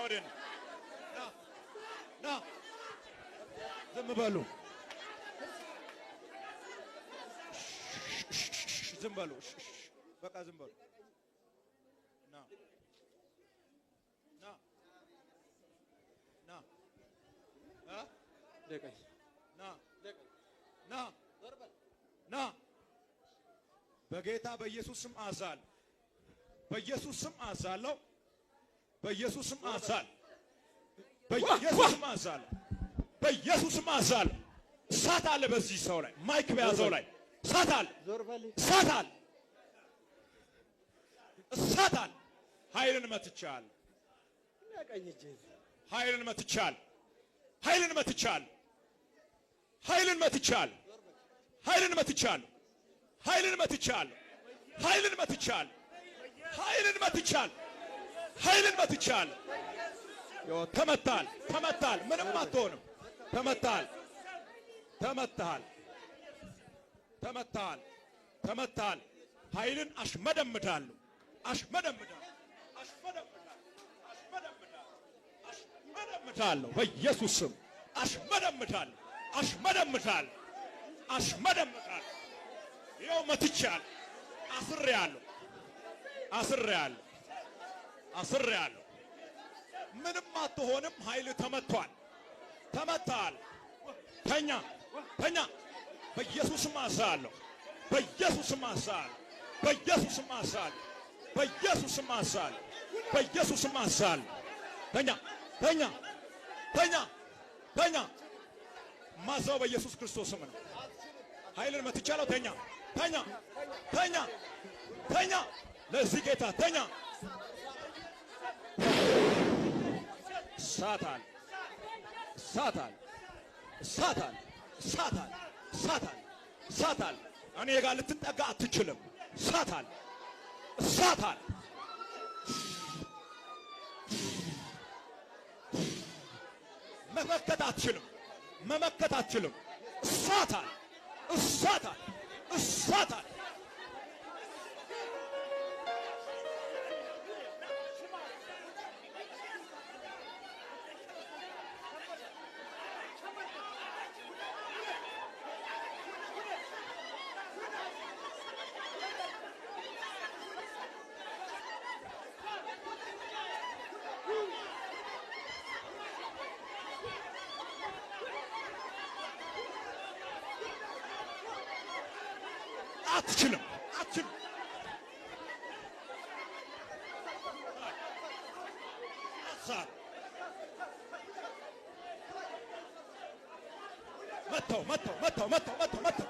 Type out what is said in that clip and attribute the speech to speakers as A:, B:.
A: ወደን ና ዝም በሉ ዝም በሉ በቃ ዝም በሉ ና ና ና ደቀኝ ና ና ና በጌታ በኢየሱስ ስም አዛል በኢየሱስ ስም አዛለው በኢየሱስ ስም አዛል በኢየሱስ ስም አዛል በኢየሱስ ስም አዛል እሳት አለ በዚህ ሰው ላይ ማይክ በያዘው ላይ እሳት አለ እሳት አለ እሳት አለ ኃይልን መትቻል ኃይልን መትቻል ኃይልን መትቻል ኃይልን መትቻል ኃይልን መትቻል ኃይልን መትቻል ኃይልን መትቻል ኃይልን መትቻል ኃይልን መትቻል ተመታል ተመታል ምንም አትሆንም ተመታል ተመታል ተመታል ተመታል ኃይልን አሽመደምዳለሁ አሽመደምዳለሁ አሽመደምዳለሁ አሽመደምዳለሁ በኢየሱስ ስም አሽመደምዳለሁ አሽመደምዳለሁ አሽመደምዳለሁ ይኸው መትቻል አስሬያለሁ አስሬያለሁ አስሬያለሁ ምንም አትሆንም ኃይል ተመቷል ተመታል ተኛ ተኛ በኢየሱስም አዛለሁ በኢየሱስም አዛለሁ በኢየሱስም አዛለሁ በኢየሱስም አዛለሁ በኢየሱስም አዛለሁ ተኛ ተኛ ተኛ ተኛ ማዛው በኢየሱስ ክርስቶስ ስም ነው ኃይልን መትቻለሁ ተኛ ተኛ ተኛ ተኛ ለዚህ ጌታ ተኛ ሳታን ሳታን ሳታን ሳታን ሳታን ሳታን እኔ ጋር ልትጠጋ አትችልም ሳታን ሳታን መመከት አትችልም መመከት አትችልም ሳታን ሳታን ሳታን አትችልም አትችልም አሳር መተው መተው መተው መተው መተው መተው